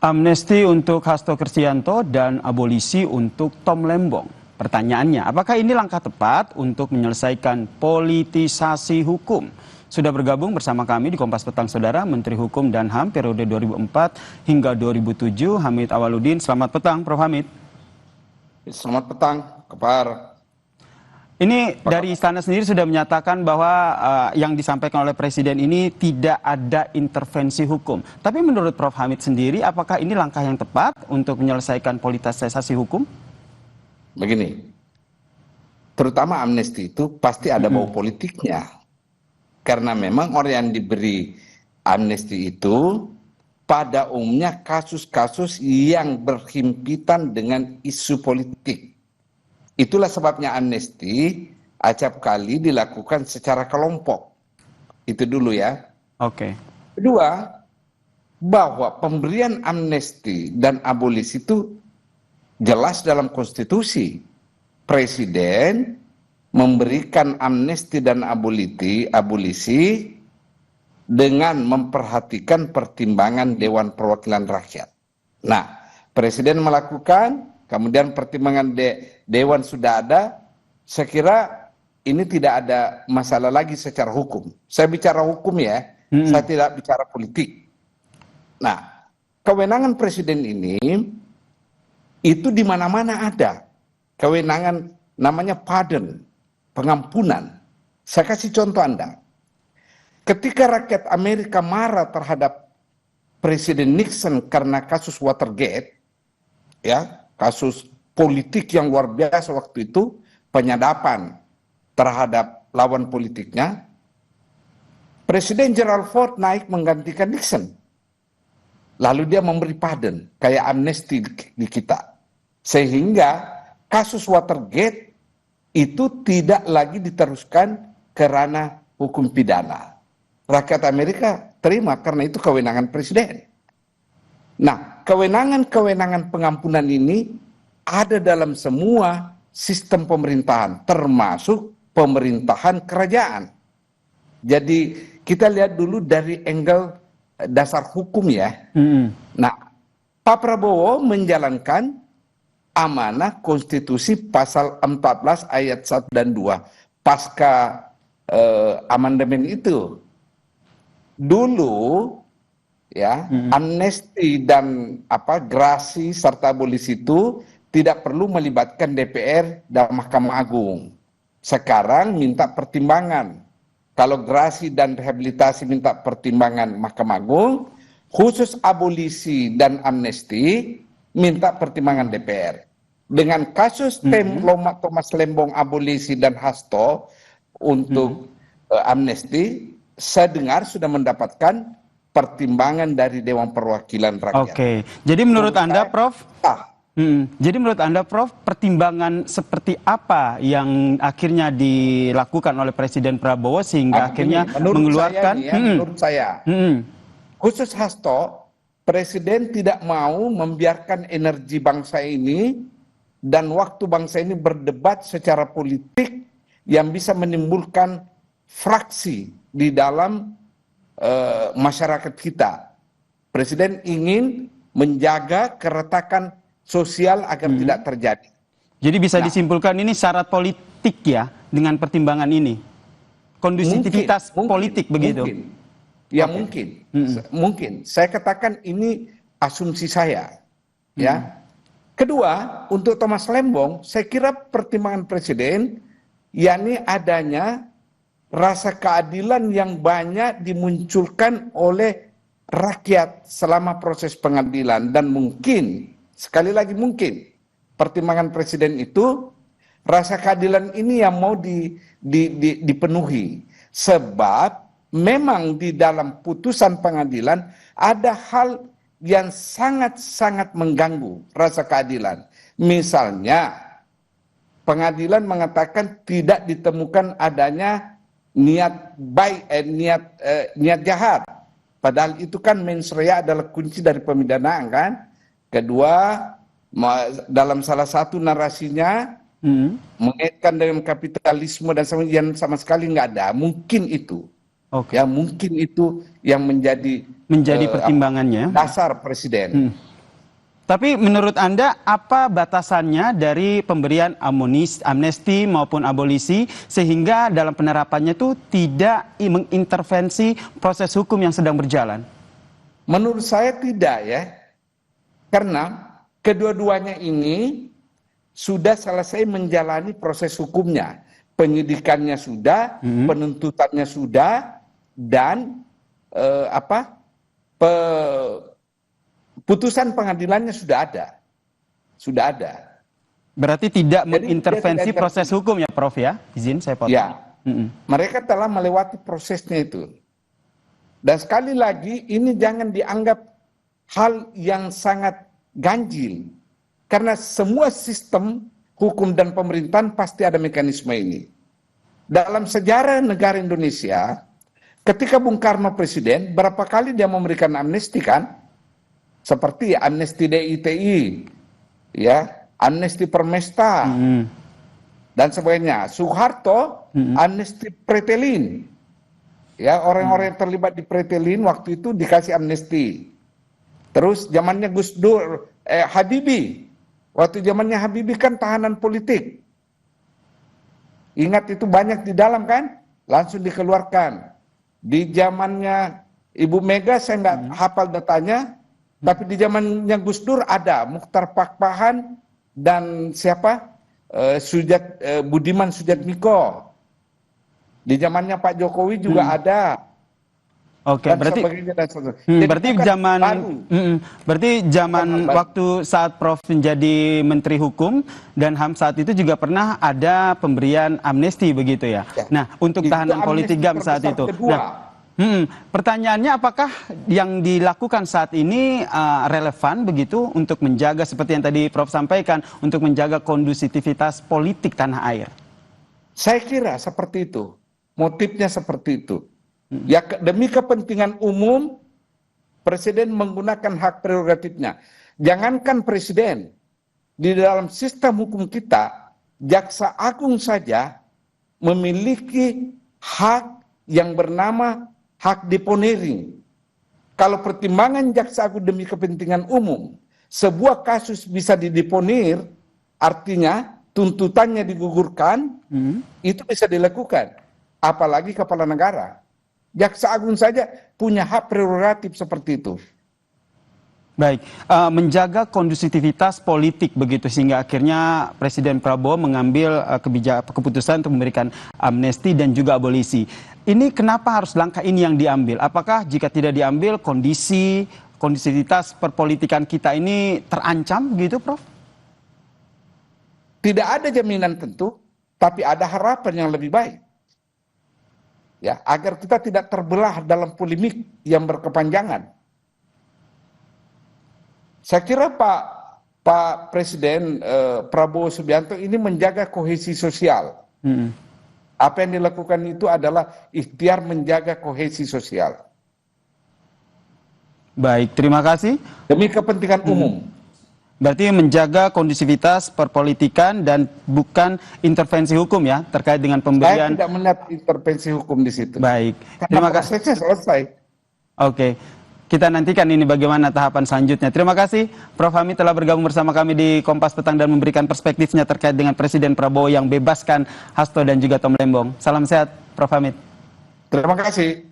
Amnesti untuk Hasto Kristianto dan abolisi untuk Tom Lembong. Pertanyaannya, apakah ini langkah tepat untuk menyelesaikan politisasi hukum? Sudah bergabung bersama kami di Kompas Petang Saudara, Menteri Hukum dan HAM periode 2004 hingga 2007, Hamid Awaludin. Selamat petang, Prof. Hamid. Selamat petang, kabar. Ini dari istana sendiri sudah menyatakan bahwa yang disampaikan oleh Presiden ini tidak ada intervensi hukum. Tapi menurut Prof. Hamid sendiri, apakah ini langkah yang tepat untuk menyelesaikan politisasi hukum? Begini, terutama amnesti itu pasti ada bau politiknya. Karena memang orang yang diberi amnesti itu pada umumnya kasus-kasus yang berhimpitan dengan isu politik. Itulah sebabnya amnesti acap kali dilakukan secara kelompok. Itu dulu ya. Oke. Kedua, bahwa pemberian amnesti dan abolisi itu jelas dalam konstitusi. Presiden memberikan amnesti dan abolisi dengan memperhatikan pertimbangan Dewan Perwakilan Rakyat. Nah, Presiden melakukan, kemudian pertimbangan Dewan sudah ada, saya kira ini tidak ada masalah lagi secara hukum. Saya bicara hukum ya, saya tidak bicara politik. Nah, kewenangan Presiden ini itu di mana-mana ada. Kewenangan namanya pardon, pengampunan. Saya kasih contoh Anda. Ketika rakyat Amerika marah terhadap Presiden Nixon karena kasus Watergate, ya, kasus politik yang luar biasa waktu itu, penyadapan terhadap lawan politiknya, Presiden Gerald Ford naik menggantikan Nixon. Lalu dia memberi pardon, kayak amnesti di kita. Sehingga kasus Watergate itu tidak lagi diteruskan ke ranah hukum pidana. Rakyat Amerika terima karena itu kewenangan presiden. Nah, kewenangan-kewenangan pengampunan ini ada dalam semua sistem pemerintahan, termasuk pemerintahan kerajaan. Jadi kita lihat dulu dari angle dasar hukum ya. Nah, Pak Prabowo menjalankan amanah konstitusi pasal 14 ayat 1 dan 2 pasca amandemen itu. Dulu ya, amnesti dan grasi serta abolisi itu tidak perlu melibatkan DPR dan Mahkamah Agung. Sekarang minta pertimbangan. Kalau grasi dan rehabilitasi minta pertimbangan Mahkamah Agung, khusus abolisi dan amnesti minta pertimbangan DPR. Dengan kasus Thomas Lembong abolisi dan Hasto untuk amnesti, saya dengar sudah mendapatkan pertimbangan dari Dewan Perwakilan Rakyat. Oke, jadi menurut Anda, Prof, jadi menurut Anda, Prof, pertimbangan seperti apa yang akhirnya dilakukan oleh Presiden Prabowo sehingga akhirnya mengeluarkan? Menurut saya, khusus Hasto, Presiden tidak mau membiarkan energi bangsa ini dan waktu bangsa ini berdebat secara politik yang bisa menimbulkan fraksi di dalam masyarakat kita. Presiden ingin menjaga keretakan sosial agar tidak terjadi. Jadi bisa disimpulkan ini syarat politik ya dengan pertimbangan ini? Kondusivitas politik begitu? Mungkin. Ya mungkin. Saya katakan ini asumsi saya. Ya. Kedua, untuk Thomas Lembong, saya kira pertimbangan Presiden yakni adanya rasa keadilan yang banyak dimunculkan oleh rakyat selama proses pengadilan, dan mungkin, sekali lagi mungkin, pertimbangan Presiden itu rasa keadilan ini yang mau dipenuhi. Sebab memang di dalam putusan pengadilan ada hal yang sangat-sangat mengganggu rasa keadilan. Misalnya, pengadilan mengatakan tidak ditemukan adanya niat baik, niat jahat. Padahal itu kan mens rea adalah kunci dari pemidanaan kan. Kedua, dalam salah satu narasinya mengaitkan dengan kapitalisme dan sama sekali nggak ada. Mungkin itu. Ya, mungkin itu yang menjadi pertimbangannya dasar Presiden. Tapi menurut Anda apa batasannya dari pemberian amnesti maupun abolisi sehingga dalam penerapannya itu tidak mengintervensi proses hukum yang sedang berjalan? Menurut saya tidak ya, karena kedua-duanya ini sudah selesai menjalani proses hukumnya, penyidikannya sudah, penuntutannya sudah, dan putusan pengadilannya sudah ada. Berarti tidak Jadi mengintervensi dia tidak proses hukum ya, Prof ya? Izin saya potong. Ya, mereka telah melewati prosesnya itu. Dan sekali lagi ini jangan dianggap hal yang sangat ganjil. Karena semua sistem hukum dan pemerintahan pasti ada mekanisme ini. Dalam sejarah negara Indonesia, ketika Bung Karno presiden, berapa kali dia memberikan amnesti kan? Seperti amnesti DITI, ya, amnesti Permesta, dan sebagainya. Soeharto, amnesti Pretelin. Ya, orang-orang yang terlibat di Pretelin waktu itu dikasih amnesti. Terus zamannya Gus Dur, Habibie. Waktu zamannya Habibie kan tahanan politik. Ingat itu banyak di dalam kan? Langsung dikeluarkan. Di zamannya Ibu Mega saya nggak hafal datanya, tapi di zamannya Gus Dur ada Mukhtar Pakpahan dan siapa? Budiman Sujatmiko. Di zamannya Pak Jokowi juga ada. Oke, Dan berarti sebagainya dan sebagainya. berarti zaman waktu saat Prof menjadi Menteri Hukum dan HAM saat itu juga pernah ada pemberian amnesti begitu ya. Nah, untuk tahanan politik GAM saat itu. Nah, pertanyaannya apakah yang dilakukan saat ini relevan begitu untuk menjaga seperti yang tadi Prof sampaikan untuk menjaga kondusivitas politik tanah air? Saya kira seperti itu. Motifnya seperti itu. Ya, demi kepentingan umum, presiden menggunakan hak prerogatifnya. Jangankan presiden, di dalam sistem hukum kita, jaksa agung saja memiliki hak yang bernama hak deponering. Kalau pertimbangan jaksa agung demi kepentingan umum, sebuah kasus bisa dideponir, artinya tuntutannya digugurkan, itu bisa dilakukan. Apalagi kepala negara. Jaksa agung saja punya hak prerogatif seperti itu. Baik, menjaga kondusivitas politik begitu sehingga akhirnya Presiden Prabowo mengambil keputusan untuk memberikan amnesti dan juga abolisi. Ini kenapa harus langkah ini yang diambil? Apakah jika tidak diambil kondusivitas perpolitikan kita ini terancam gitu, Prof? Tidak ada jaminan tentu, tapi ada harapan yang lebih baik. Ya, agar kita tidak terbelah dalam polemik yang berkepanjangan. Saya kira Pak Presiden Prabowo Subianto ini menjaga kohesi sosial. Apa yang dilakukan itu adalah ikhtiar menjaga kohesi sosial. Baik, terima kasih. Demi kepentingan umum. Berarti menjaga kondusivitas perpolitikan dan bukan intervensi hukum ya terkait dengan pemberian. Saya tidak melihat intervensi hukum di situ. Baik, terima kasih. Prosesnya selesai. Oke, kita nantikan ini bagaimana tahapan selanjutnya. Terima kasih Prof Hamid telah bergabung bersama kami di Kompas Petang dan memberikan perspektifnya terkait dengan Presiden Prabowo yang bebaskan Hasto dan juga Tom Lembong. Salam sehat Prof Hamid. Terima kasih.